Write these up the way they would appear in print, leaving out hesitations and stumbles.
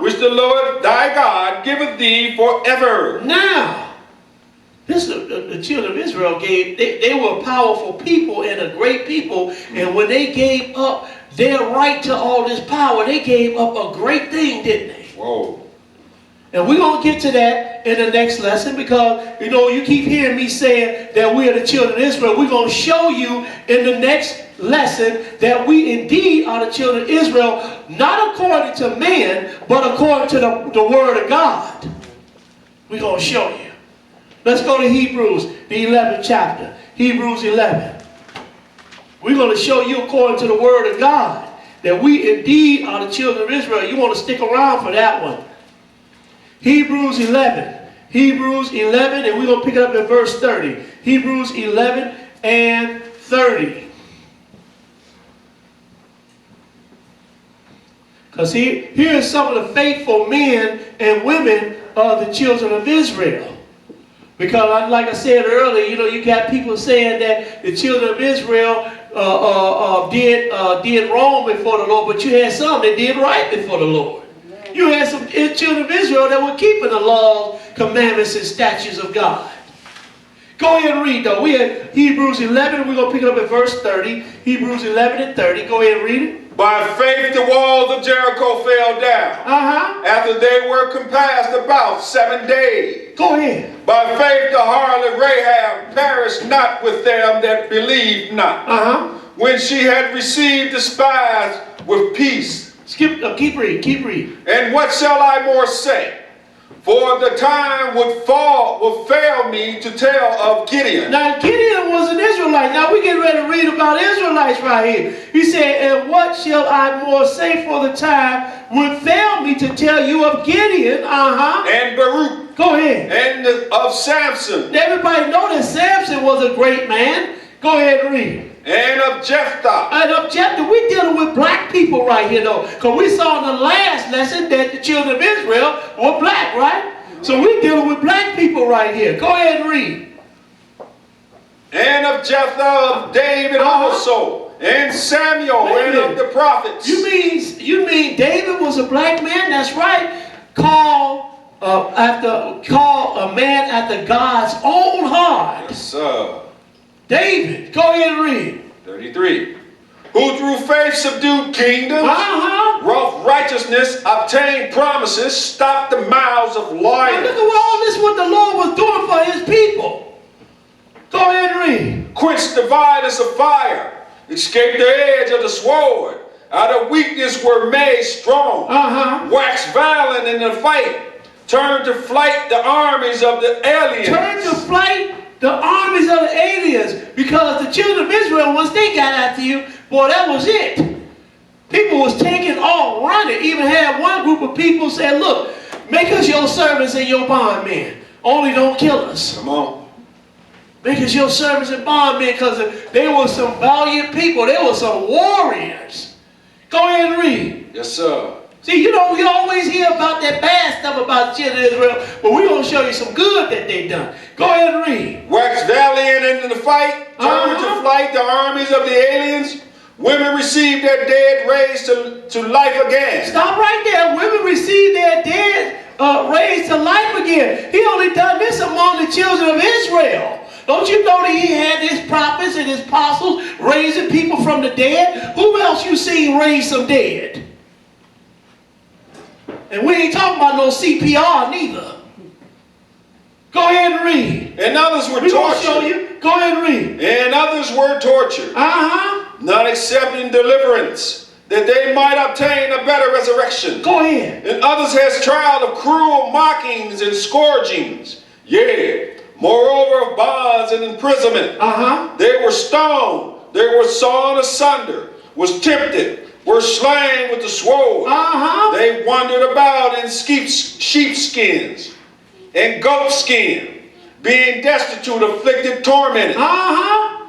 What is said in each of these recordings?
which the Lord thy God giveth thee forever. Now, this the children of Israel gave, they were a powerful people and a great people, and when they gave up their right to all this power, they gave up a great thing, didn't they? Whoa. And we're going to get to that in the next lesson because, you know, you keep hearing me saying that we are the children of Israel. We're going to show you in the next lesson that we indeed are the children of Israel, not according to man, but according to the word of God. We're going to show you. Let's go to Hebrews, the 11th chapter. Hebrews 11. We're going to show you according to the word of God that we indeed are the children of Israel. You want to stick around for that one. Hebrews 11. Hebrews 11, and we're going to pick it up at verse 30. Hebrews 11 and 30. Because here are some of the faithful men and women of the children of Israel. Because like I said earlier, you know, you got people saying that the children of Israel did wrong before the Lord, but you had some that did right before the Lord. You had some children of Israel that were keeping the laws, commandments, and statutes of God. Go ahead and read, though. We had Hebrews 11. We're going to pick it up at verse 30. Hebrews 11 and 30. Go ahead and read it. By faith the walls of Jericho fell down, after they were compassed about 7 days. Go ahead. By faith the harlot Rahab perished not with them that believed not, when she had received the spies with peace. Keep reading. And what shall I more say? For the time would fail me to tell of Gideon. Now Gideon was an Israelite. Now we get ready to read about Israelites right here. He said, and what shall I more say, for the time would fail me to tell you of Gideon. And Baruch. Go ahead. And of Samson. Everybody know that Samson was a great man. Go ahead and read. And of Jephthah. And of Jephthah, we're dealing with black people right here, though. Because we saw in the last lesson that the children of Israel were black, right? So we're dealing with black people right here. Go ahead and read. And of Jephthah, of David also. And Samuel, and of the prophets. You mean David was a black man? That's right. Call a man after God's own heart. Yes, sir. David, go ahead and read. 33. Who through faith subdued kingdoms, wrought righteousness, obtained promises, stopped the mouths of lions. Now look at all this what the Lord was doing for his people. Go ahead and read. Quenched the violence of fire, escaped the edge of the sword, out of weakness were made strong, waxed violent in the fight, turned to flight the armies of the aliens. Turned to flight the armies of the aliens, because the children of Israel, once they got after you, boy, that was it. People was taking off, running. Even had one group of people said, look, make us your servants and your bondmen. Only don't kill us. Come on. Make us your servants and bondmen, because they were some valiant people. They were some warriors. Go ahead and read. Yes, sir. See, you know, we always hear about that bad stuff about the children of Israel, but we're going to show you some good that they've done. Go ahead and read. Waxed valiant in the fight, turned to flight the armies of the aliens. Women received their dead raised to life again. Stop right there. Women received their dead raised to life again. He only done this among the children of Israel. Don't you know that he had his prophets and his apostles raising people from the dead? Who else you seen raise some dead? And we ain't talking about no CPR neither. Go ahead and read. And others were tortured. We're going to show you. Go ahead and read. And others were tortured. Not accepting deliverance, that they might obtain a better resurrection. Go ahead. And others has trial of cruel mockings and scourgings. Yea, moreover of bonds and imprisonment. They were stoned. They were sawn asunder. Was tempted. Were slain with the sword. They wandered about in sheepskins and goatskin, being destitute, afflicted, tormented.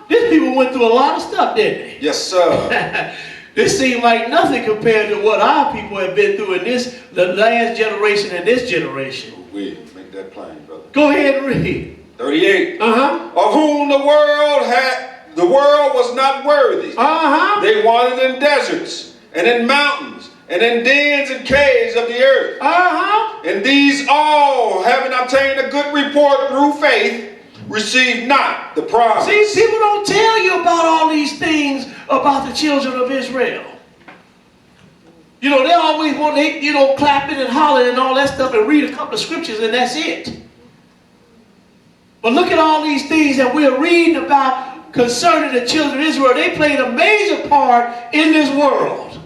These people went through a lot of stuff, didn't they? Yes, sir. This seemed like nothing compared to what our people have been through in the last generation and this generation. We make that plain, brother. Go ahead and read. 38. Of whom the world was not worthy. They wandered in deserts and in mountains and in dens and caves of earth. Uh-huh. And these all, having obtained a good report through faith, received not the promise. See, people don't tell you about all these things about the children of Israel. You know, they always want, clapping and hollering and all that stuff and read a couple of scriptures and that's it. But look at all these things that we're reading about concerning the children of Israel. They played a major part in this world.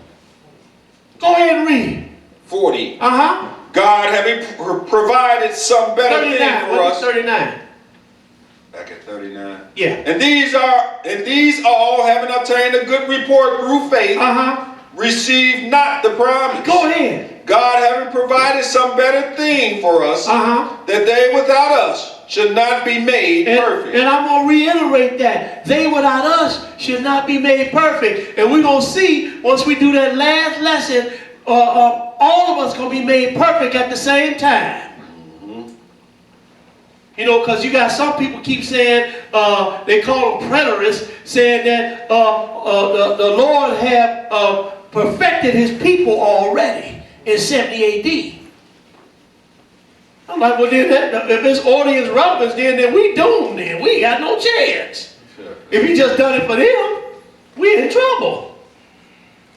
Go ahead and read. 40. Uh-huh. God having provided some better thing for us. 39. Back at 39. Yeah. And these all, having obtained a good report through faith, received not the promise. Go ahead. God having provided some better thing for us, that they without us should not be made perfect. And I'm going to reiterate that. They without us should not be made perfect. And we're going to see, once we do that last lesson, all of us going to be made perfect at the same time. You know, because you got some people keep saying, they call them preterists, saying that the Lord have perfected his people already in 70 A.D. I'm like, well, then if it's audience relevance, then we doomed then. We got no chance. Sure. If he just done it for them, we in trouble.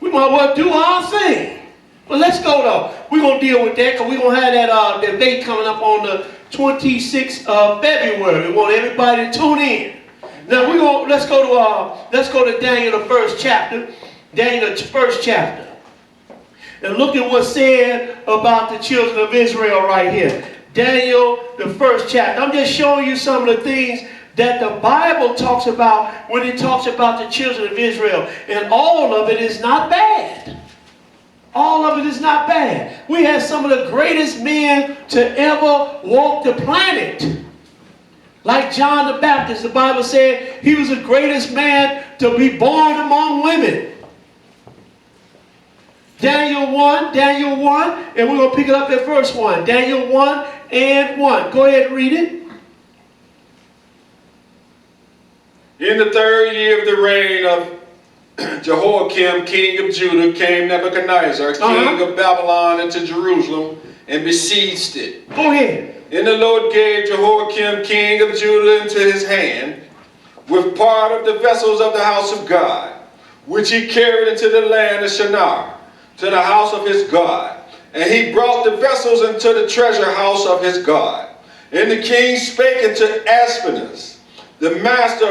We might well do our thing. But let's go though. We're going to deal with that because we're going to have that debate coming up on the 26th of February. We want everybody to tune in. Now let's go to Daniel the first chapter. Daniel the first chapter. And look at what's said about the children of Israel right here. Daniel the first chapter. I'm just showing you some of the things that the Bible talks about when it talks about the children of Israel. And all of it is not bad. All of it is not bad. We had some of the greatest men to ever walk the planet. Like John the Baptist, the Bible said he was the greatest man to be born among women. Daniel 1, and we're going to pick it up at verse 1. Daniel 1 and 1. Go ahead and read it. In the 3rd year of the reign of Jehoiakim, king of Judah, came Nebuchadnezzar, king of Babylon, into Jerusalem, and besieged it. Go ahead. And the Lord gave Jehoiakim, king of Judah, into his hand, with part of the vessels of the house of God, which he carried into the land of Shinar, to the house of his God. And he brought the vessels into the treasure house of his God. And the king spake unto Aspenaz, the master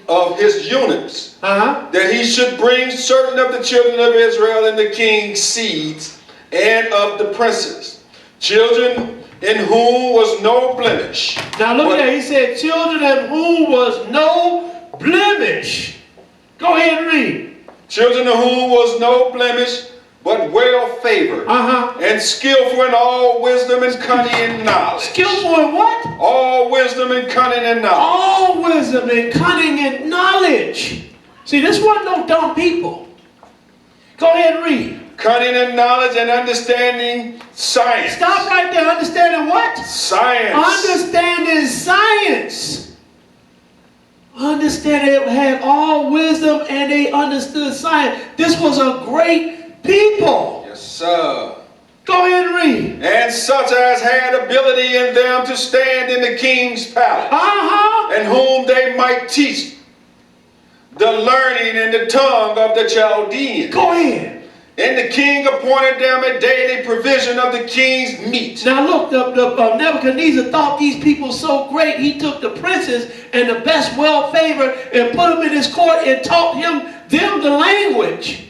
of his eunuchs, that he should bring certain of the children of Israel and the king's seeds, and of the princes, children in whom was no blemish. Now look at that. He said, children in whom was no blemish. Go ahead and read. Children in whom was no blemish, but well favored, and skillful in all wisdom and cunning and knowledge. Skillful in what? All wisdom and cunning and knowledge. All wisdom and cunning and knowledge. See, this wasn't no dumb people. Go ahead and read. Cunning and knowledge and understanding science. Stop right there. Understanding what? Science. Understanding science. Understanding they had all wisdom and they understood science. This was a great people. Yes, sir. Go ahead and read. And such as had ability in them to stand in the king's palace, and whom they might teach the learning and the tongue of the Chaldeans. Go ahead. And the king appointed them a daily provision of the king's meat. Now look, Nebuchadnezzar thought these people so great, he took the princes and the best well-favored and put them in his court and taught them the language.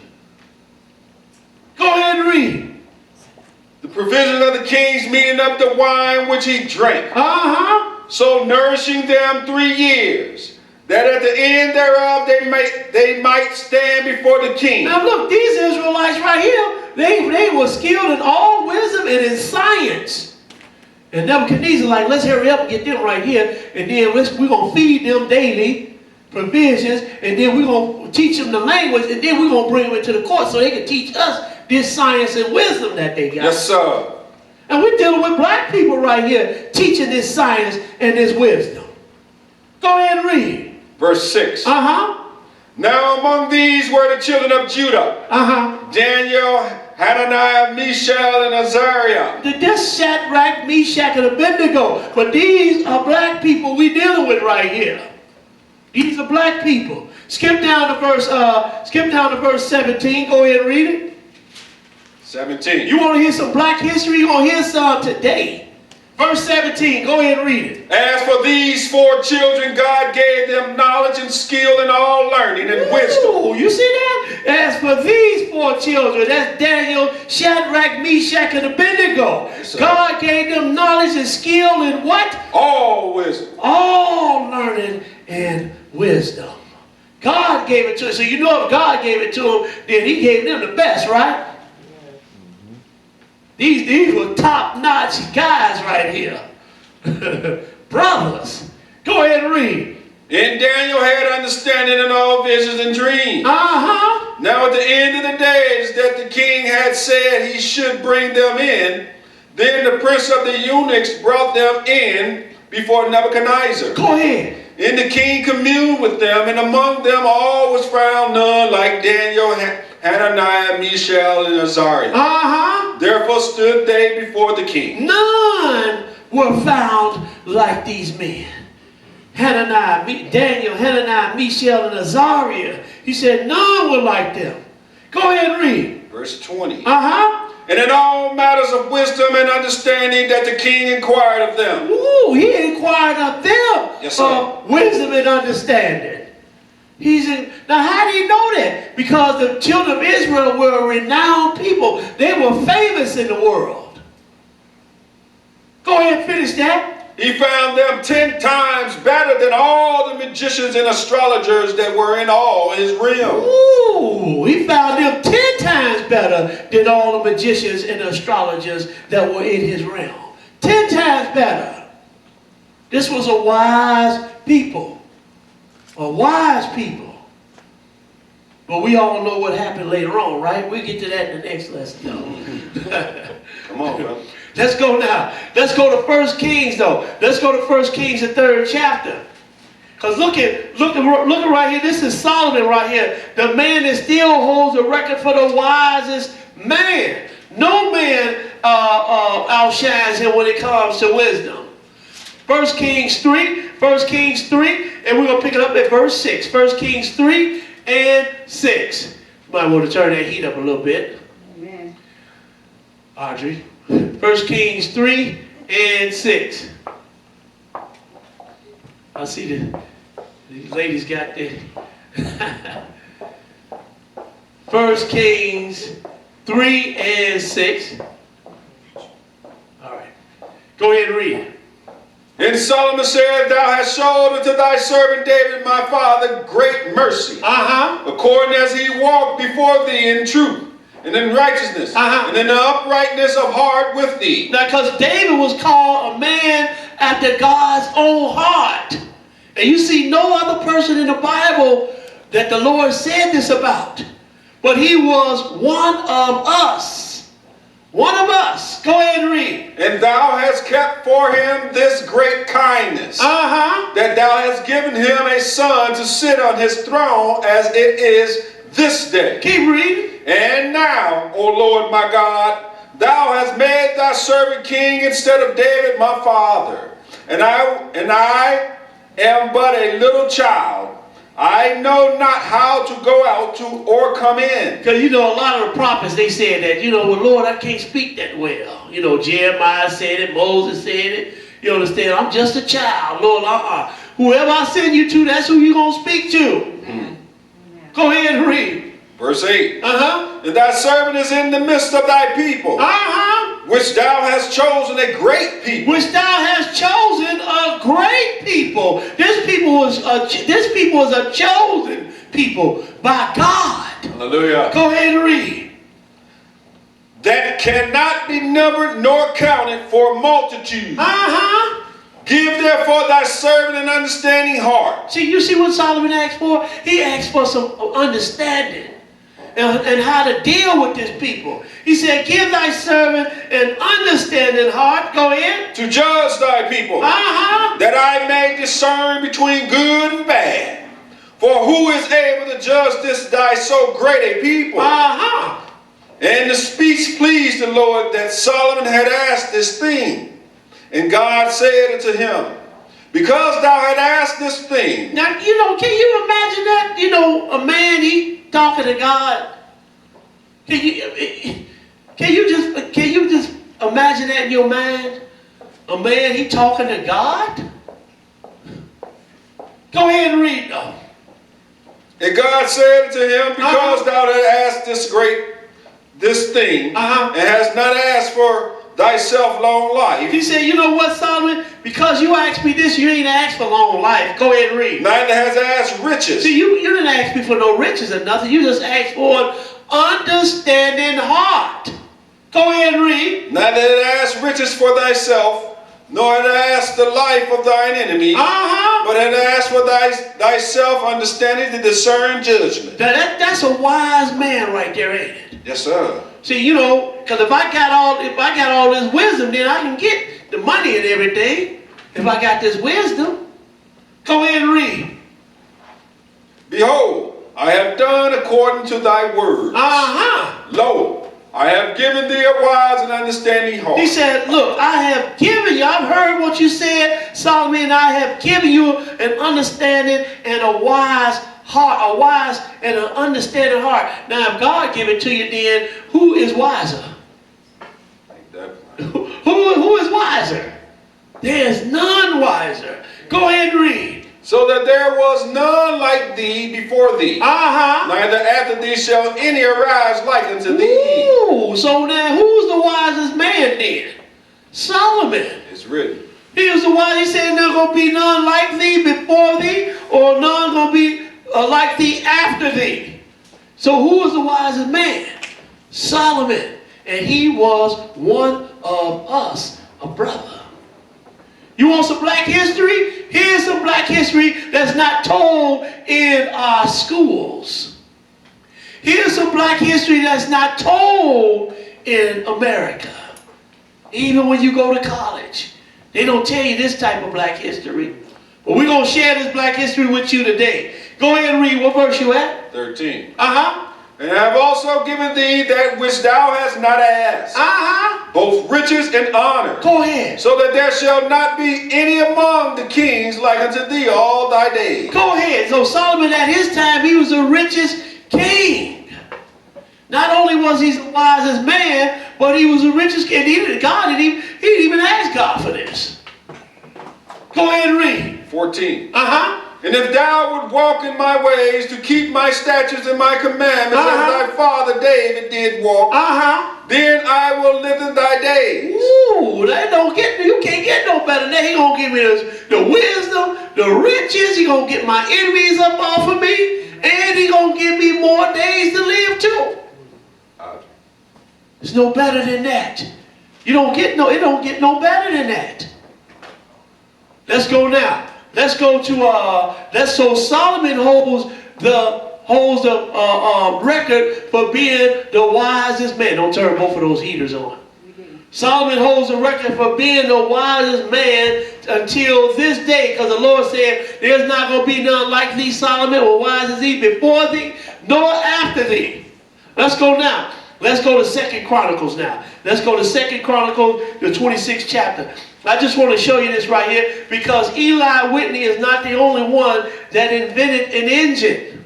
Go ahead and read. The provision of the king's meat and of the wine which he drank. So nourishing them 3 years, that at the end thereof they might stand before the king. Now look, these Israelites right here, they were skilled in all wisdom and in science. And Nebuchadnezzar like, let's hurry up and get them right here, and then we're going to feed them daily provisions, and then we're going to teach them the language, and then we're going to bring them into the court so they can teach us this science and wisdom that they got. Yes, sir. And we're dealing with black people right here teaching this science and this wisdom. Go ahead and read. Verse 6. Now among these were the children of Judah. Daniel Hananiah, Mishael, and Azariah. This Shadrach, Meshach, and Abednego. But these are black people we dealing with right here. These are black people. Skip down to verse 17. Go ahead and read it. 17. You want to hear some black history? You want to hear some today? Verse 17, go ahead and read it. As for these 4 children, God gave them knowledge and skill in all learning and wisdom. Ooh, you see that? As for these 4 children, that's Daniel, Shadrach, Meshach, and Abednego. Yes, God gave them knowledge and skill in what? All wisdom. All learning and wisdom. God gave it to them. So you know if God gave it to them, then he gave them the best, right? These were top-notch guys right here. Brothers. Go ahead and read. And Daniel had understanding in all visions and dreams. Now at the end of the days that the king had said he should bring them in, then the prince of the eunuchs brought them in before Nebuchadnezzar. Go ahead. And the king communed with them, and among them all was found none like Daniel, Hananiah, Mishael, and Azariah. Therefore stood they before the king. None were found like these men. Daniel, Hananiah, Mishael, and Azariah. He said none were like them. Go ahead and read. Verse 20. And in all matters of wisdom and understanding that the king inquired of them. Ooh, he inquired of them. Yes, sir. Wisdom and understanding. Now how do you know that? Because the children of Israel were a renowned people. They were famous in the world. Go ahead and finish that. He found them 10 times better than all the magicians and astrologers that were in all his realm. Ooh, he found them 10 times better than all the magicians and astrologers that were in his realm. 10 times better. This was a wise people. A wise people. But we all know what happened later on, right? We'll get to that in the next lesson. Come on, bro. Let's go now. Let's go to 1 Kings, though. Let's go to 1 Kings, the 3rd chapter. Because look at right here. This is Solomon right here. The man that still holds the record for the wisest man. No man outshines him when it comes to wisdom. 1 Kings 3, and we're going to pick it up at verse 6. 1 Kings 3 and 6. Might want to turn that heat up a little bit. Amen. Audrey. 1 Kings 3 and 6. I see these ladies got there. 1 Kings 3 and 6. All right. Go ahead and read it. And Solomon said, Thou hast showed unto thy servant David my father great mercy, according as he walked before thee in truth, and in righteousness, and in the uprightness of heart with thee. Now, because David was called a man after God's own heart. And you see no other person in the Bible that the Lord said this about. But he was one of us. One of us. Go ahead and read. And thou hast kept for him this great kindness, that thou hast given him a son to sit on his throne as it is this day. Keep reading. And now, O Lord my God, thou hast made thy servant king instead of David my father. And I am but a little child. I know not how to go out to or come in. Because you know, a lot of the prophets, they said that, well, Lord, I can't speak that well. Jeremiah said it, Moses said it. You understand? I'm just a child, Lord. Whoever I send you to, that's who you're going to speak to. Go ahead and read. Verse 8. And thy servant is in the midst of thy people, which thou hast chosen a great people. Which thou hast chosen a great people. This people was a chosen people by God. Hallelujah. Go ahead and read. That cannot be numbered nor counted for multitude. Give therefore thy servant an understanding heart. You see what Solomon asked for? He asked for some understanding and how to deal with this people. He said, give thy servant an understanding heart. Go ahead. To judge thy people. That I may discern between good and bad. For who is able to judge this thy so great a people? And the speech pleased the Lord that Solomon had asked this thing. And God said unto him, because thou had asked this thing. Now, can you imagine that? A man, he talking to God. Can you just imagine that in your mind? A man, he talking to God? Go ahead and read though. And God said unto him, because thou hast asked this thing, and hast not asked for thyself long life. He said, you know what, Solomon? Because you asked me this, you ain't asked for long life. Go ahead and read. Neither has asked riches. See, you didn't ask me for no riches or nothing. You just asked for an understanding heart. Go ahead and read. Neither had asked riches for thyself, nor had asked the life of thine enemy, but had asked for thyself understanding to discern judgment. That's a wise man right there, ain't it? Yes, sir. See, because if I got all this wisdom, then I can get the money and everything. If I got this wisdom, go ahead and read. Behold, I have done according to thy words. Lo, I have given thee a wise and understanding heart. He said, look, I have given you, I've heard what you said, Solomon, and I have given you an understanding and a wise heart, a wise and an understanding heart. Now, if God give it to you, then who is wiser? Who is wiser? There's none wiser. Go ahead and read. So that there was none like thee before thee. Neither after thee shall any arise like unto thee. Ooh, so now who's the wisest man then? Solomon. It's written. He was the wise. He said there's going to be none like thee before thee, or none going to be like thee after thee. So who was the wisest man? Solomon. And he was one of us, a brother. You want some black history? Here's some black history that's not told in our schools. Here's some black history that's not told in America. Even when you go to college, they don't tell you this type of black history. But we're going to share this black history with you today. Go ahead and read. What verse you at? 13. And I have also given thee that which thou hast not asked. Both riches and honor. Go ahead. So that there shall not be any among the kings like unto thee all thy days. Go ahead. So Solomon at his time, he was the richest king. Not only was he the wisest man, but he was the richest king. He didn't even ask God for this. Go ahead and read. 14. And if thou would walk in my ways to keep my statutes and my commandments as thy father David did walk, then I will lengthen thy days. Ooh, you can't get no better than that. He gonna give me the wisdom, the riches. He gonna get my enemies up off of me, and he gonna give me more days to live too. It's no better than that. It don't get no better than that. Let's go now. Let's go to so Solomon holds the record for being the wisest man. Don't turn both of those heaters on. Solomon holds the record for being the wisest man until this day, because the Lord said, there's not going to be none like thee, Solomon, or wise as thee before thee, nor after thee. Let's go now. Let's go to 2 Chronicles now. Let's go to 2 Chronicles, the 26th chapter. I just want to show you this right here, because Eli Whitney is not the only one that invented an engine.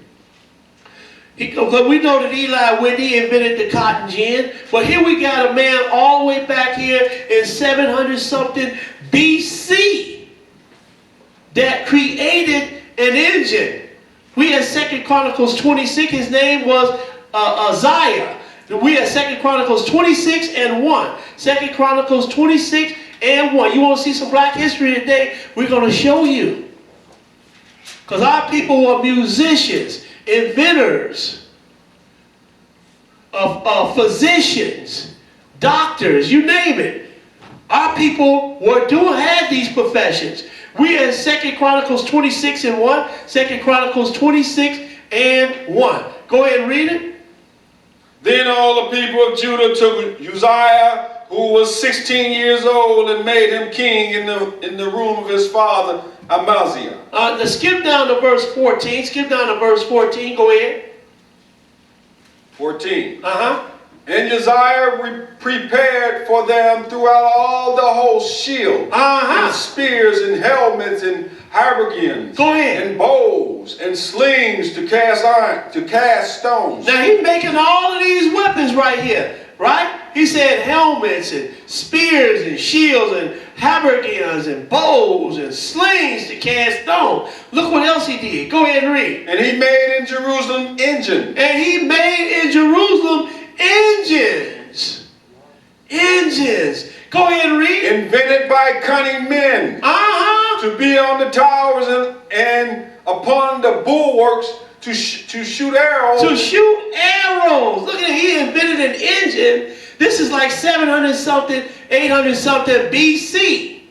Because we know that Eli Whitney invented the cotton gin, but here we got a man all the way back here in 700 something BC that created an engine. We had 2 Chronicles 26. His name was Uzziah. We had 2 Chronicles 26 and 1. 2 Chronicles 26 and 1. You want to see some black history today? We're going to show you. Because our people were musicians, inventors, physicians, doctors, you name it. Our people had these professions. We had 2 Chronicles 26 and 1. 2 Chronicles 26 and 1. Go ahead and read it. Then all the people of Judah took Uzziah, who was 16 years old, and made him king in the room of his father Amaziah. Let's skip down to verse 14. Skip down to verse 14. Go ahead. 14. And Uzziah prepared for them throughout all the whole shield, and spears and helmets and habergeons, and bows and slings to cast stones. Now he's making all of these weapons right here, right? He said helmets and spears and shields and habergeons and bows and slings to cast stones. Look what else he did. Go ahead and read. And he made in Jerusalem engines. And he made in Jerusalem engines. Engines. Go ahead and read. Invented by cunning men. To be on the towers and upon the bulwarks to shoot arrows. To shoot arrows. Look at it. He invented an engine. This is like 700 something, 800 something BC.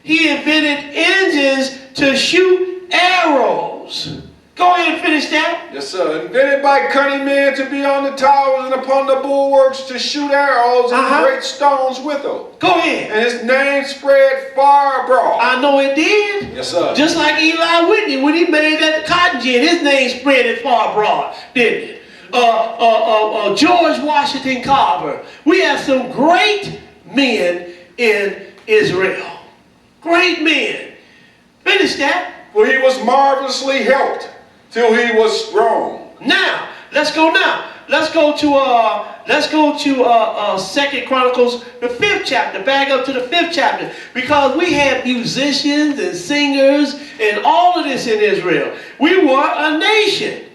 He invented engines to shoot arrows. Go ahead and finish that. Yes, sir. Invented by cunning men to be on the towers and upon the bulwarks to shoot arrows and great stones with them. Go ahead. And his name spread far abroad. I know it did. Yes, sir. Just like Eli Whitney when he made that cotton gin, his name spread it far abroad, didn't it? George Washington Carver. We have some great men in Israel. Great men. Finish that. For he was marvelously helped till he was strong. Now, let's go now. Let's go to 2 Chronicles, the 5th chapter. Back up to the 5th chapter. Because we had musicians and singers and all of this in Israel. We were a nation.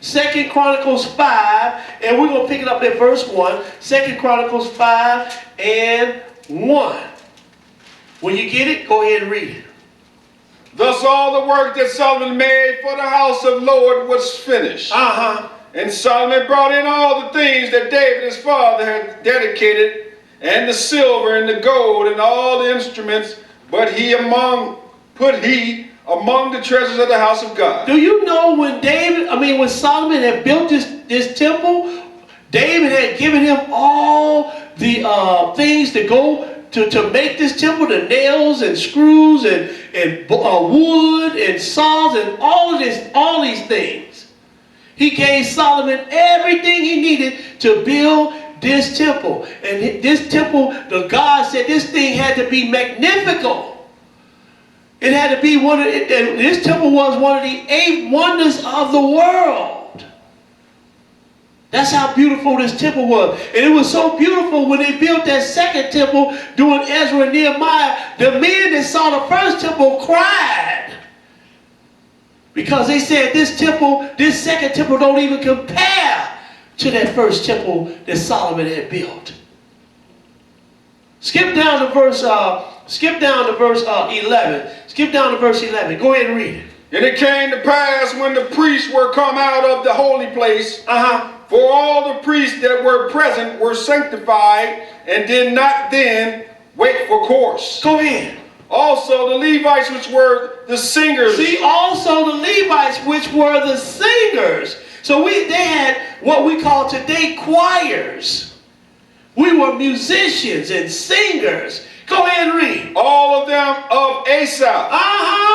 2 Chronicles 5, and we're going to pick it up at verse 1. 2 Chronicles 5 and 1. When you get it, go ahead and read it. Thus all the work that Solomon made for the house of Lord was finished. And Solomon brought in all the things that David his father had dedicated, and the silver and the gold and all the instruments, but put he among the treasures of the house of God. Do you know when Solomon had built this temple, David had given him all the things to go to make this temple, the nails and screws and wood and saws and all these things. He gave Solomon everything he needed to build this temple. And this temple, the God said this thing had to be magnificent. It had to be this temple was one of the 8 wonders of the world. That's how beautiful this temple was. And it was so beautiful when they built that second temple during Ezra and Nehemiah. The men that saw the first temple cried. Because they said this second temple don't even compare to that first temple that Solomon had built. Skip down to verse 11. Skip down to verse 11. Go ahead and read it. And it came to pass when the priests were come out of the holy place, for all the priests that were present were sanctified and did not then wait for course. Go ahead. Also the Levites which were the singers. See, also the Levites which were the singers. So they had what we call today choirs. We were musicians and singers. Go ahead and read. All of them of Asaph,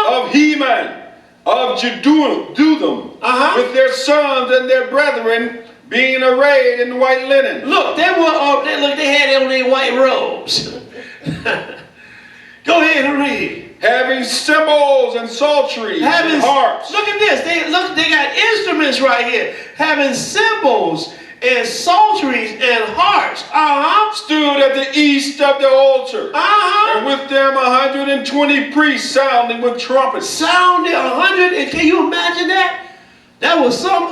of Heman, of Jeduthun, with their sons and their brethren, being arrayed in white linen. Look, they had on their white robes. Go ahead and read. Having cymbals and psalteries and harps. Look at this. They got instruments right here. Having cymbals and psalteries and harps. Stood at the east of the altar. And with them 120 priests sounding with trumpets. Sounding 100, and can you imagine that? That was some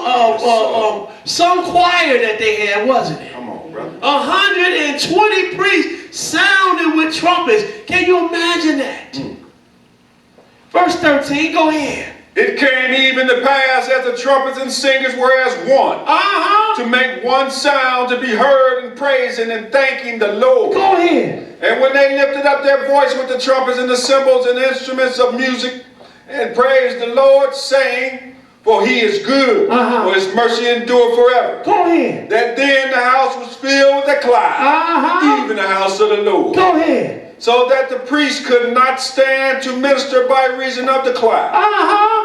choir that they had, wasn't it? Come on, brother. 120 priests sounding with trumpets. Can you imagine that? Verse 13, go ahead. It came even to pass as the trumpets and singers were as one, to make one sound to be heard in praising and thanking the Lord. Go ahead. And when they lifted up their voice with the trumpets and the cymbals and instruments of music, and praised the Lord, saying, for he is good, for his mercy endure forever. Go ahead. That then the house was filled with a cloud, even the house of the Lord. Go ahead. So that the priest could not stand to minister by reason of the cloud.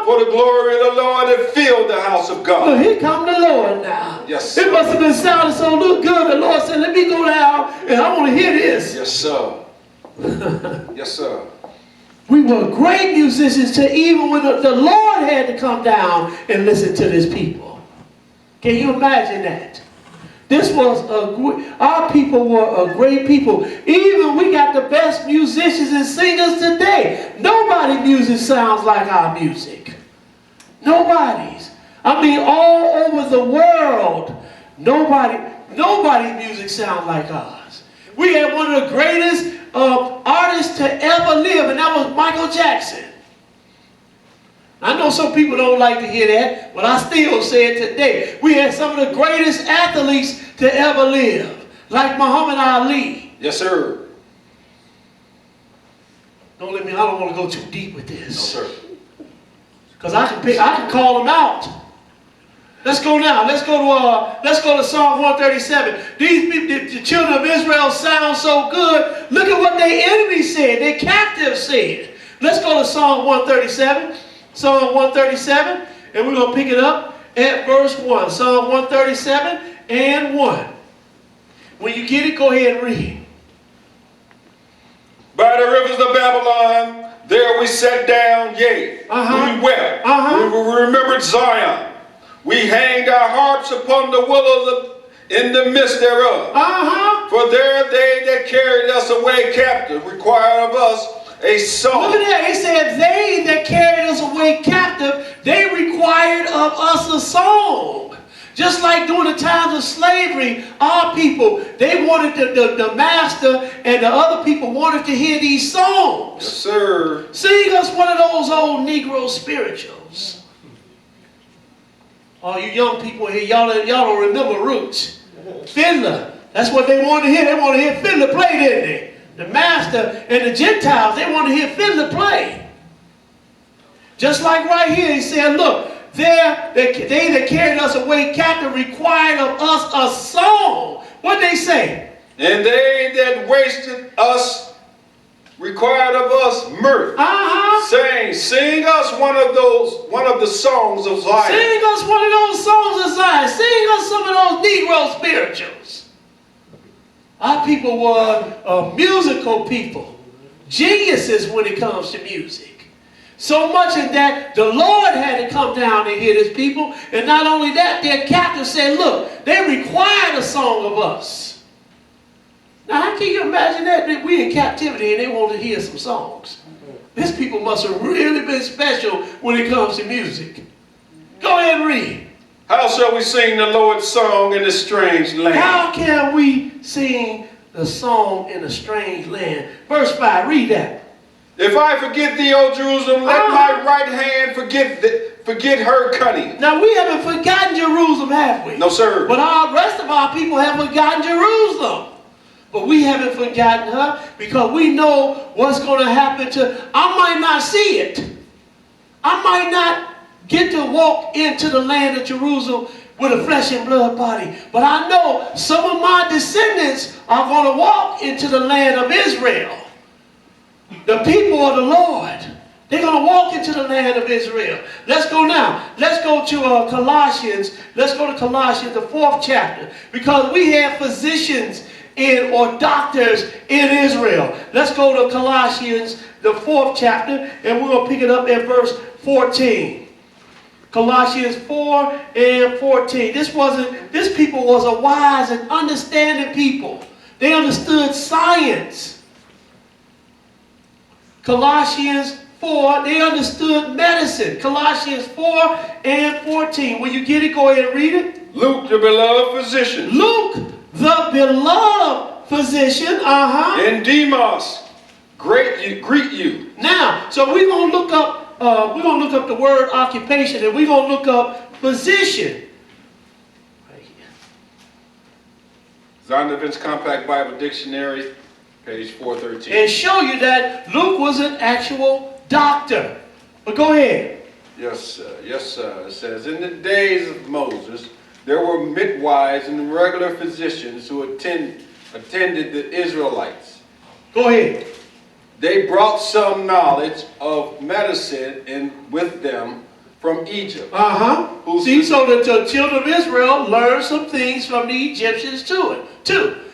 For the glory of the Lord had filled the house of Look, God. here come the Lord now. Yes, sir. It must have been sounding so good. The Lord said, let me go down and I want to hear this. Yes, sir. Yes, sir. We were great musicians to even when the Lord had to come down and listen to this people. Can you imagine that? This was our people were a great people. Even we got the best musicians and singers today. Nobody's music sounds like our music. Nobody's. I mean, all over the world, nobody's music sounds like ours. We had one of the greatest artists to ever live, and that was Michael Jackson. I know some people don't like to hear that, but I still say it today. We had some of the greatest athletes to ever live, like Muhammad Ali. Yes, sir. I don't want to go too deep with this. No, sir. Because I can call them out. Let's go now. Let's go to Psalm 137. These people, the children of Israel sound so good. Look at what their enemies said. Their captives said. Let's go to Psalm 137. Psalm 137. And we're going to pick it up at verse 1. Psalm 137 and 1. When you get it, go ahead and read. By the rivers of Babylon, there we sat down, yea, we wept. We remembered Zion. We hanged our harps upon the willows in the midst thereof. For there they that carried us away captive required of us a song. Look at that. He said, they that carried us away captive, they required of us a song. Just like during the times of slavery, our people, they wanted the master and the other people wanted to hear these songs. Yes, sir. Sing us one of those old Negro spirituals. All you young people here, y'all don't remember roots. Fiddler. That's what they wanted to hear. They wanted to hear fiddler play, didn't they? The master and the Gentiles, they wanted to hear fiddler play. Just like right here, he said, look, they that carried us away captive required of us a song. What they say? And they that wasted us required of us mirth, saying, sing us one of the songs of Zion. Sing us one of those songs of Zion. Sing us some of those Negro spirituals. Our people were musical people, geniuses when it comes to music. So much in that the Lord had to come down and hear his people. And not only that, their captain said, look, they required a song of us. Now, how can you imagine that we in captivity and they want to hear some songs? These people must have really been special when it comes to music. Go ahead and read. How shall we sing the Lord's song in this strange land? How can we sing the song in a strange land? Verse 5, read that. If I forget thee, O Jerusalem, let my right hand forget her cunning. Now, we haven't forgotten Jerusalem, have we? No, sir. But the rest of our people have forgotten Jerusalem. But we haven't forgotten her because we know what's going to happen to. I might not see it. I might not get to walk into the land of Jerusalem with a flesh and blood body. But I know some of my descendants are going to walk into the land of Israel. The people of the Lord. They're going to walk into the land of Israel. Let's go now. Let's go to Colossians. Let's go to Colossians, the 4th chapter. Because we have physicians or doctors in Israel. Let's go to Colossians, the 4th chapter. And we're going to pick it up at verse 14. Colossians 4 and 14. This people was a wise and understanding people. They understood science. Colossians 4, they understood medicine. Colossians 4 and 14. When you get it, go ahead and read it. Luke, the beloved physician. Luke, the beloved physician. And Demas, greet you. Now, so we're going to look up the word occupation, and we're going to look up physician. Right here. Zondervan's Compact Bible Dictionary, page 413. And show you that Luke was an actual doctor. But go ahead. Yes, sir. Yes, sir. It says, in the days of Moses, there were midwives and regular physicians who attended the Israelites. Go ahead. They brought some knowledge of medicine and with them from Egypt. See, so the children of Israel learned some things from the Egyptians too.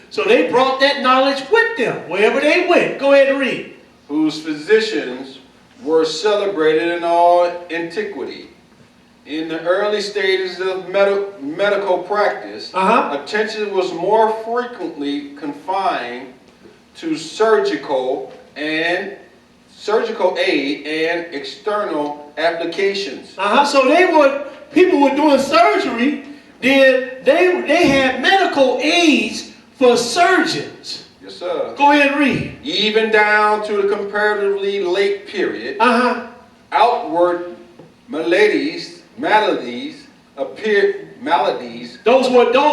So they brought that knowledge with them wherever they went. Go ahead and read. Whose physicians were celebrated in all antiquity. In the early stages of medical practice, attention was more frequently confined to surgical aid and external applications. So people were doing surgery, then they had medical aids for surgeons. Yes, sir. Go ahead and read. Even down to the comparatively late period, outward maladies appeared. Those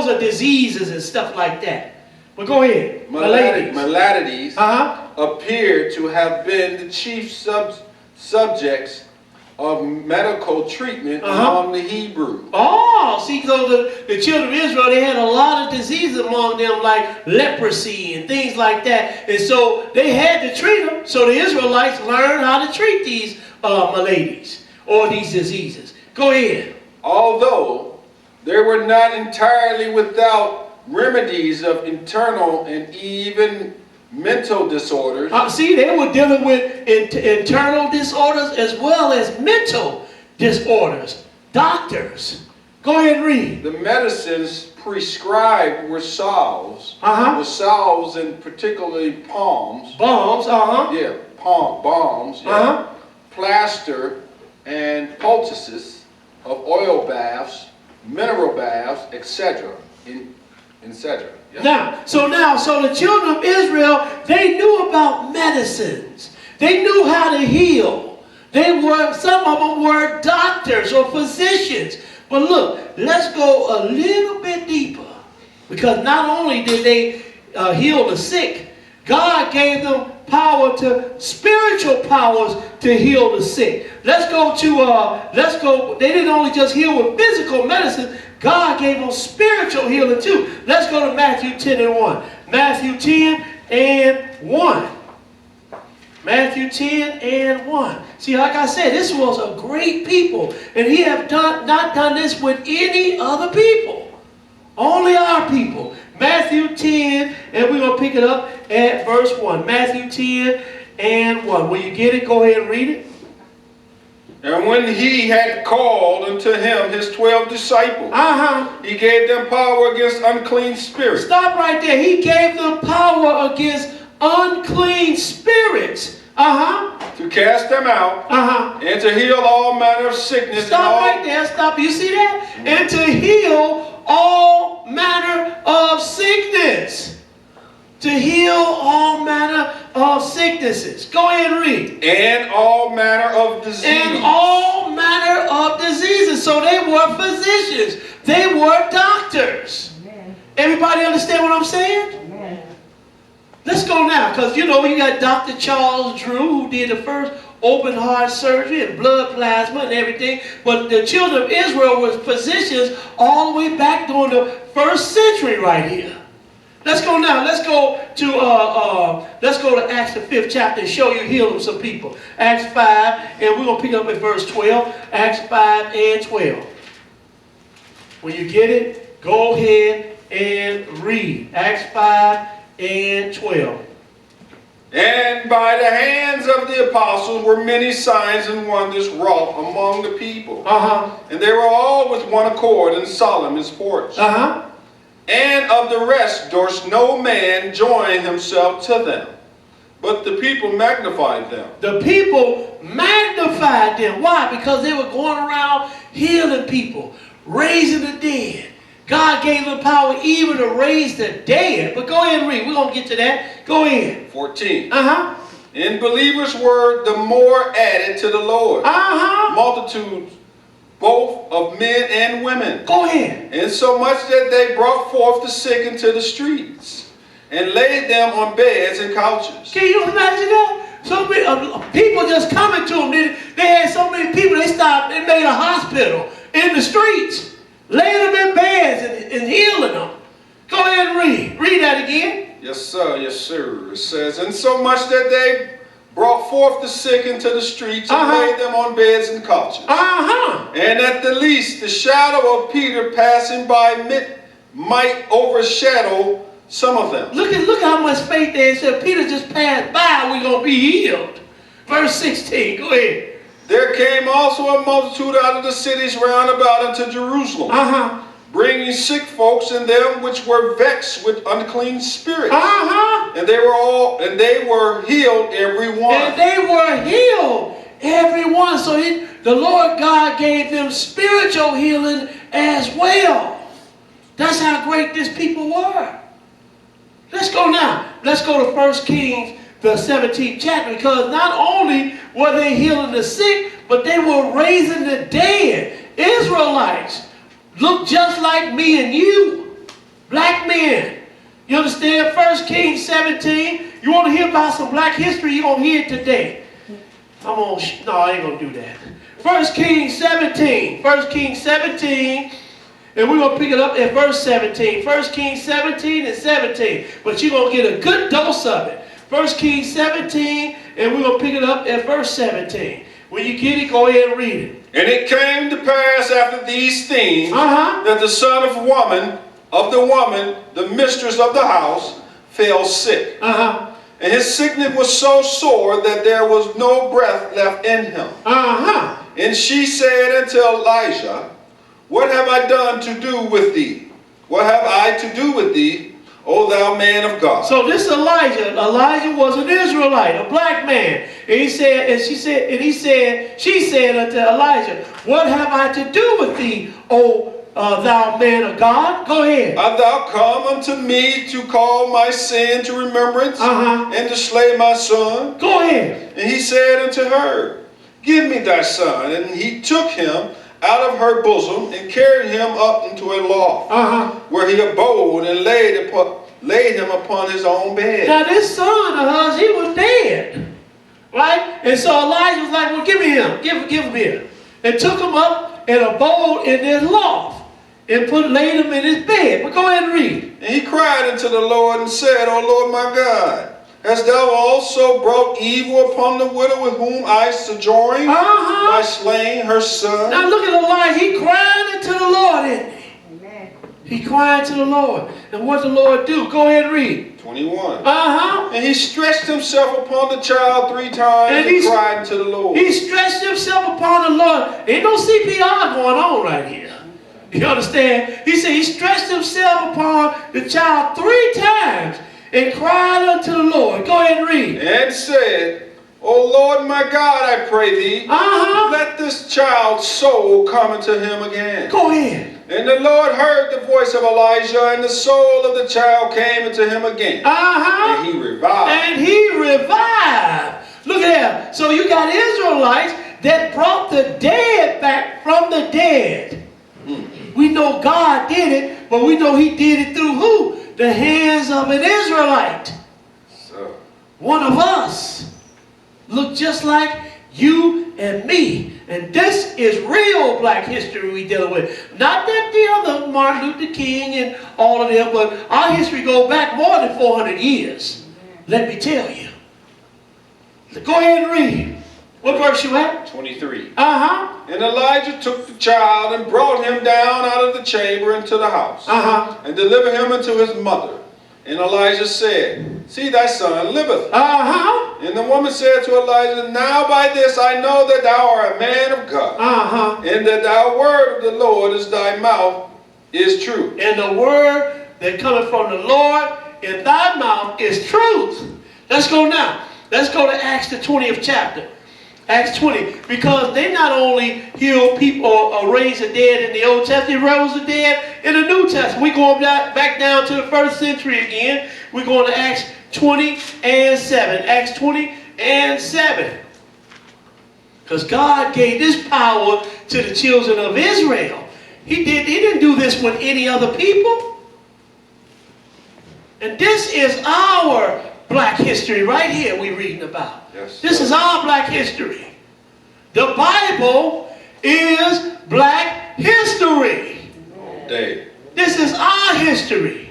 are diseases and stuff like that. But go ahead. Maladies appear to have been the chief subjects of medical treatment among the Hebrews. Oh, see, so the children of Israel, they had a lot of diseases among them, like leprosy and things like that. And so they had to treat them. So the Israelites learned how to treat these maladies or these diseases. Go ahead. Although they were not entirely without remedies of internal and even mental disorders. See, they were dealing with internal disorders as well as mental disorders. Doctors. Go ahead and read. The medicines prescribed were salves. The salves and particularly palms. Bombs, Yeah, bombs. Yeah. Plaster and poultices of oil baths, mineral baths, etc. etc. Yeah. So the children of Israel, they knew about medicines. They knew how to heal. Some of them were doctors or physicians. But look, let's go a little bit deeper. Because not only did they heal the sick, God gave them spiritual powers to heal the sick. They didn't only just heal with physical medicine, God gave them spiritual healing too. Let's go to Matthew 10 and 1. Matthew 10 and 1. Matthew 10 and 1. See, like I said, this was a great people. And he have not done this with any other people. Only our people. Matthew 10, and we're going to pick it up at verse 1. Matthew 10 and 1. Will you get it? Go ahead and read it. And when he had called unto him his 12 disciples, he gave them power against unclean spirits. Stop right there. He gave them power against unclean spirits. To cast them out. And to heal all manner of sickness. Stop right there. Stop. You see that? And to heal all manner of sickness. To heal all manner of sicknesses. Go ahead and read. And all manner of diseases. And all manner of diseases. So they were physicians. They were doctors. Amen. Everybody understand what I'm saying? Amen. Let's go now. Because, you got Dr. Charles Drew, who did the first open heart surgery and blood plasma and everything. But the children of Israel were physicians all the way back during the 1st century right here. Let's go now. Let's go to Acts the 5th chapter and show you healing some people. Acts 5, and we're going to pick up at verse 12. Acts 5 and 12. When you get it, go ahead and read. Acts 5 and 12. And by the hands of the apostles were many signs and wonders wrought among the people. And they were all with one accord in Solomon's porch. And of the rest durst no man join himself to them, but the people magnified them. The people magnified them. Why? Because they were going around healing people, raising the dead. God gave them power even to raise the dead. But go ahead and read. We're going to get to that. Go ahead. 14. And believers were the more added to the Lord. Multitudes both of men and women. Go ahead. And so much that they brought forth the sick into the streets and laid them on beds and couches. Can you imagine that? So many people just coming to them. They had so many people, they made a hospital in the streets, laying them in beds and healing them. Go ahead and read. Read that again. Yes, sir. Yes, sir. It says, and so much that they brought forth the sick into the streets and laid them on beds and couches. And at the least, the shadow of Peter passing by might overshadow some of them. Look how much faith there is. Said Peter just passed by, we're going to be healed. Verse 16, go ahead. There came also a multitude out of the cities round about into Jerusalem, bringing sick folks and them which were vexed with unclean spirits. And they were healed every one. And they were healed every one. So the Lord God gave them spiritual healing as well. That's how great these people were. Let's go now. Let's go to 1 Kings, the 17th chapter, because not only were they healing the sick, but they were raising the dead. Israelites look just like me and you. Black men. You understand? 1 Kings 17. You want to hear about some black history, you're going to hear it today. No, I ain't going to do that. 1 Kings 17. 1 Kings 17. And we're going to pick it up at verse 17. 1 Kings 17 and 17. But you're going to get a good dose of it. 1 Kings 17, and we're going to pick it up at verse 17. When you get it, go ahead and read it. And it came to pass after these things that the son of the woman, the mistress of the house, fell sick. And his sickness was so sore that there was no breath left in him. And she said unto Elijah, what have I done to do with thee? What have I to do with thee, O thou man of God? So this Elijah was an Israelite, a black man. And he said, she said unto Elijah, what have I to do with thee, O thou man of God? Go ahead. Art thou come unto me to call my sin to remembrance and to slay my son? Go ahead. And he said unto her, give me thy son. And he took him out of her bosom and carried him up into a loft, where he abode and laid him upon his own bed. Now this son of hers, he was dead, right? And so Elijah was like, well, give me him, give him here, and took him up and abode in this loft and laid him in his bed. But go ahead and read. And he cried unto the Lord and said, O Lord my God, hast thou also brought evil upon the widow with whom I sojourn by slaying her son? Now look at Elijah. He cried unto the Lord, isn't he? Amen. He cried to the Lord. And what did the Lord do? Go ahead and read. 21. And he stretched himself upon the child 3 times and cried unto the Lord. He stretched himself upon the Lord. Ain't no CPR going on right here. You understand? He said he stretched himself upon the child 3 times and cried unto the Lord. Go ahead and read. And said, O Lord my God, I pray thee, let this child's soul come into him again. Go ahead. And the Lord heard the voice of Elijah, and the soul of the child came into him again. And he revived. And he revived. Look at that. So you got Israelites that brought the dead back from the dead. We know God did it, but we know he did it through who? The hands of an Israelite. So, one of us. Look just like you and me. And this is real black history we dealing with. Not that the other Martin Luther King and all of them, but our history goes back more than 400 years. Let me tell you. Go ahead and read. What verse you at? 23. And Elijah took the child and brought him down out of the chamber into the house, and delivered him unto his mother. And Elijah said, see, thy son liveth. And the woman said to Elijah, now by this I know that thou art a man of God, and that thy word of the Lord is thy mouth is true. And the word that cometh from the Lord in thy mouth is truth. Let's go now. Let's go to Acts the 20th chapter. Acts 20, because they not only heal people or raise the dead in the Old Testament, they rose the dead in the New Testament. We're going back down to the 1st century again. We're going to Acts 20 and 7. Acts 20 and 7. Because God gave this power to the children of Israel. He didn't do this with any other people. And this is our black history right here we're reading about. Yes, this is our black history. The Bible is black history. All day. This is our history.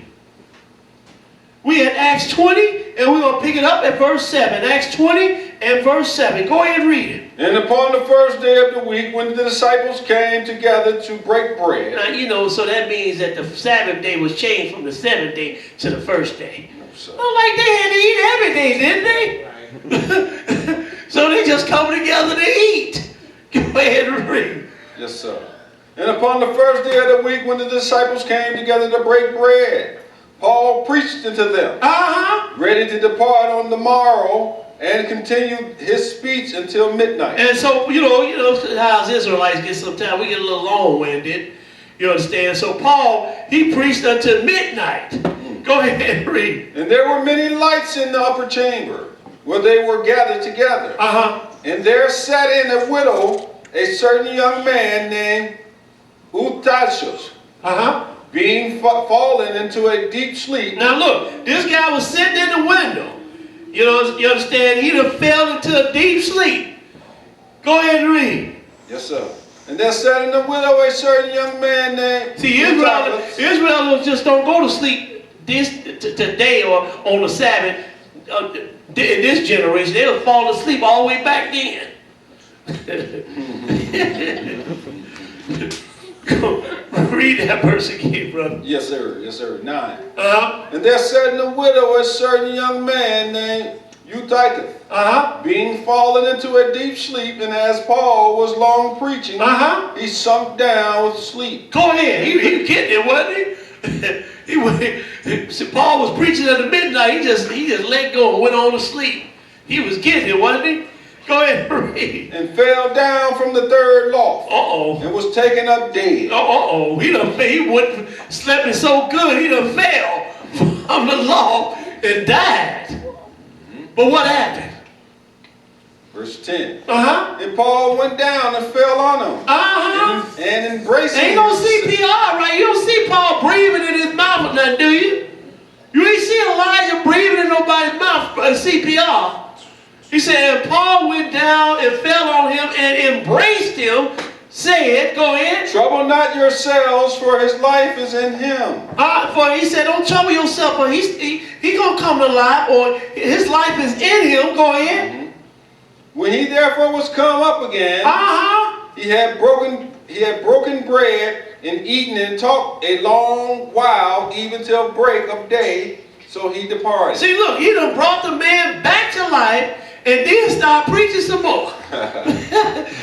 We at Acts 20 and we're going to pick it up at verse 7. Acts 20 and verse 7. Go ahead and read it. And upon the first day of the week, when the disciples came together to break bread. Now, you know, so that means that the Sabbath day was changed from the 7th day to the first day. Well, like they had to eat every day, didn't they? Right. So they just come together to eat. Go ahead and read. Yes, sir. And upon the first day of the week, when the disciples came together to break bread, Paul preached unto them, ready to depart on the morrow, and continued his speech until midnight. And so, you know how us Israelites get sometimes, we get a little long-winded. You understand? So Paul, he preached until midnight. Go ahead and read. And there were many lights in the upper chamber, where they were gathered together. And there sat in a widow, a certain young man named Utashus, being fallen into a deep sleep. Now look, this guy was sitting in the window. You understand? He done fell into a deep sleep. Go ahead and read. Yes, sir. And there sat in the widow a certain young man named... See, Israel just don't go to sleep today or on the Sabbath. In this generation, they'll fall asleep all the way back then. Read that verse again, brother. Yes, sir. Yes, sir. 9. And there sat in the widow a certain young man named Eutychus, being fallen into a deep sleep, and as Paul was long preaching, he sunk down with sleep. Go ahead. He was getting it, wasn't he? See, Paul was preaching at the midnight. He just let go and went on to sleep. He was getting it, wasn't he? Go ahead and read. And fell down from the third loft. And was taken up dead. He went slept so good he done fell from the loft and died. But what happened? Verse 10. And Paul went down and fell on him. And embraced him. Ain't no CPR, right? You don't see Paul breathing in his mouth or nothing, do you? You ain't see Elijah breathing in nobody's mouth CPR. He said, and Paul went down and fell on him and embraced him, said, go ahead. Trouble not yourselves, for his life is in him. For he said, don't trouble yourself, for he gonna come to life, or his life is in him. Go ahead. When he therefore was come up again, he had broken bread and eaten and talked a long while, even till break of day. So he departed. See, look, he done brought the man back to life and then started preaching some more.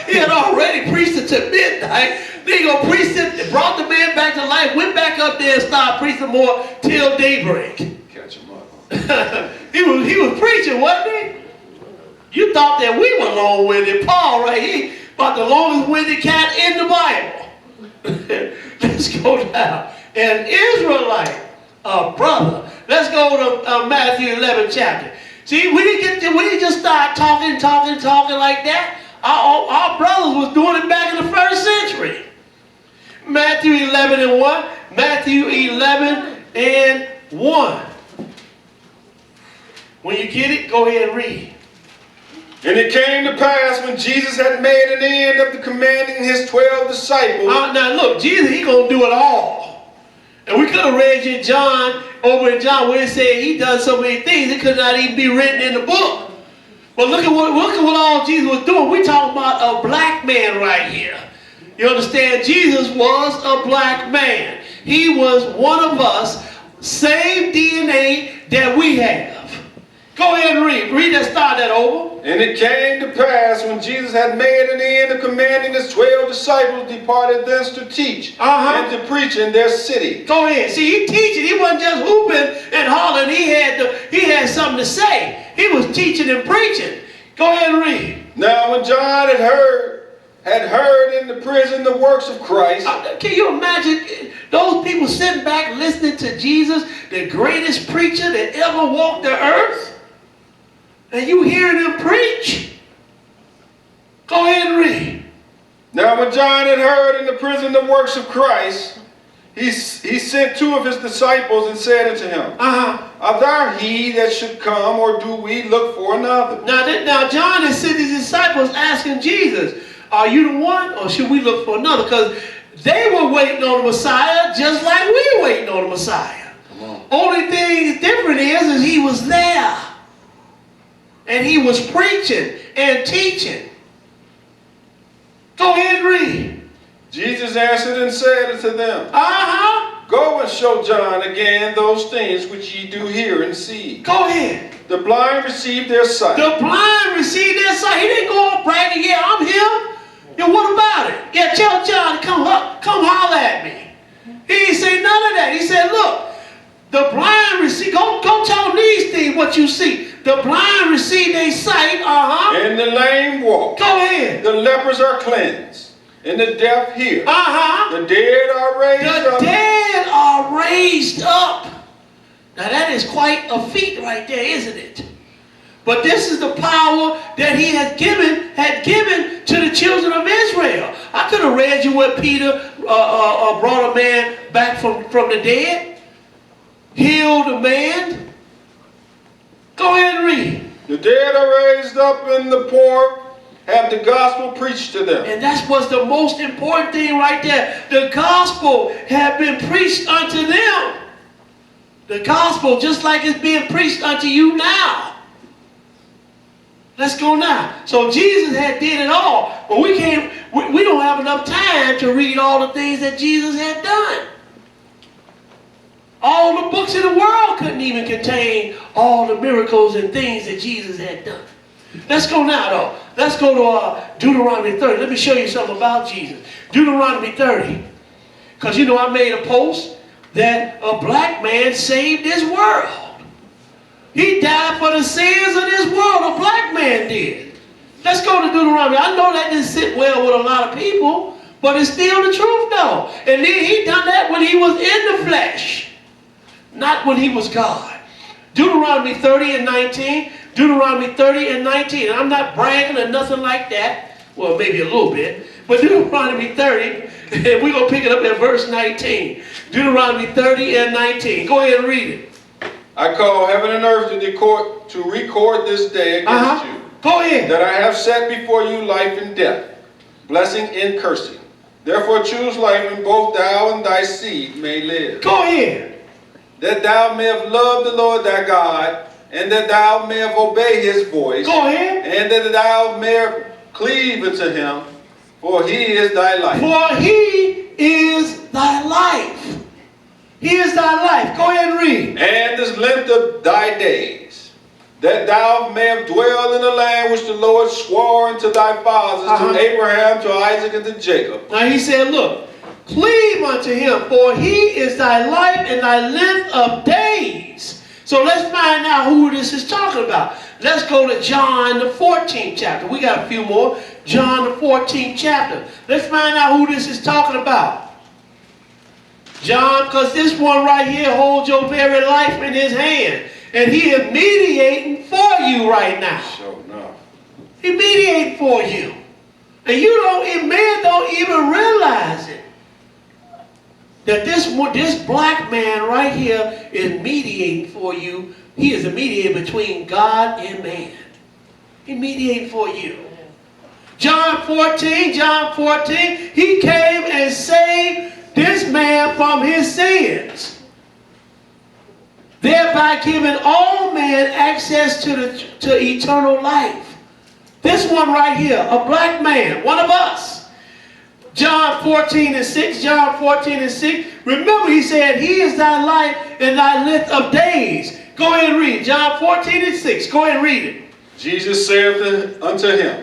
He had already preached it to midnight. Then he gonna preach it, brought the man back to life, went back up there and started preaching more till daybreak. Catch him up. He was preaching, wasn't he? You thought that we were long-winded. Paul, right? He about the longest-winded cat in the Bible. Let's go down. An Israelite, brother. Let's go to Matthew 11 chapter. See, we didn't just start talking like that. Our brothers was doing it back in the first century. Matthew 11 and 1. Matthew 11 and 1. When you get it, go ahead and read. And it came to pass when Jesus had made an end of the commanding his 12 disciples. Now look, Jesus, he gonna do it all. And we could have read in John, over in John, where it said he done so many things it could not even be written in the book. But look at what all Jesus was doing. We're talking about a black man right here. You understand? Jesus was a black man. He was one of us, same DNA that we have. Go ahead and read. Read that, start that over. And it came to pass when Jesus had made an end of commanding his 12 disciples, departed thence to teach and to preach in their city. Go ahead. See, he teaching. He wasn't just hooping and hollering. He had something to say. He was teaching and preaching. Go ahead and read. Now when John had heard in the prison the works of Christ. Can you imagine those people sitting back listening to Jesus, the greatest preacher that ever walked the earth? And you hearing him preach? Go ahead and read. Now when John had heard in the prison the works of Christ, he sent 2 of his disciples and said unto him, Art thou he that should come, or do we look for another? Now John has sent his disciples asking Jesus, are you the one, or should we look for another? Because they were waiting on the Messiah just like we were waiting on the Messiah. Only thing different is he was there. And he was preaching and teaching. Go ahead and read. Jesus answered and said unto them, Uh-huh. Go and show John again those things which ye do hear and see. Go ahead. The blind receive their sight. The blind received their sight. He didn't go on bragging, yeah, I'm him. And what about it? Yeah, tell John to come holler at me. He didn't say none of that. He said, look, the blind receive, go tell them these things, what you see. The blind receive their sight, And the lame walk. Go ahead. The lepers are cleansed. And the deaf hear. The dead are raised up. The dead are raised up. Now that is quite a feat right there, isn't it? But this is the power that he had given to the children of Israel. I could have read you what Peter brought a man back from the dead. Healed a man. Go ahead and read. The dead are raised up, and the poor have the gospel preached to them. And that's what's the most important thing right there. The gospel had been preached unto them. The gospel, just like it's being preached unto you now. Let's go now. So Jesus had did it all, but we don't have enough time to read all the things that Jesus had done. All the books in the world couldn't even contain all the miracles and things that Jesus had done. Let's go now, though. Let's go to Deuteronomy 30. Let me show you something about Jesus. Deuteronomy 30. Because, you know, I made a post that a black man saved this world. He died for the sins of this world. A black man did. Let's go to Deuteronomy. I know that didn't sit well with a lot of people, but it's still the truth, though. And then he done that when he was in the flesh, not when he was God. Deuteronomy 30 and 19. Deuteronomy 30 and 19. And I'm not bragging or nothing like that. Well, maybe a little bit. But Deuteronomy 30, and we're going to pick it up at verse 19. Deuteronomy 30 and 19. Go ahead and read it. I call heaven and earth to record this day against you. Go ahead. That I have set before you life and death, blessing and cursing. Therefore choose life, and both thou and thy seed may live. Go ahead. That thou mayest love the Lord thy God, and that thou mayest obey his voice. Go ahead. And that thou mayest cleave unto him, for he is thy life. For he is thy life. He is thy life. Go ahead and read. And this length of thy days, that thou mayest dwell in the land which the Lord swore unto thy fathers, to Abraham, to Isaac, and to Jacob. Now he said, look, cleave unto him, for he is thy life and thy length of days. So let's find out who this is talking about. Let's go to John the 14th chapter. We got a few more. John the 14th chapter. Let's find out who this is talking about. John, because this one right here holds your very life in his hand. And he is mediating for you right now. Sure enough. He mediating for you. And man don't even realize it. That this black man right here is mediating for you. He is a mediator between God and man. He mediating for you. John 14, he came and saved this man from his sins, thereby giving all men access to eternal life. This one right here, a black man, one of us. John 14 and 6, John 14 and 6. Remember, he said, he is thy life and thy length of days. Go ahead and read. John 14 and 6. Go ahead and read it. Jesus saith unto him,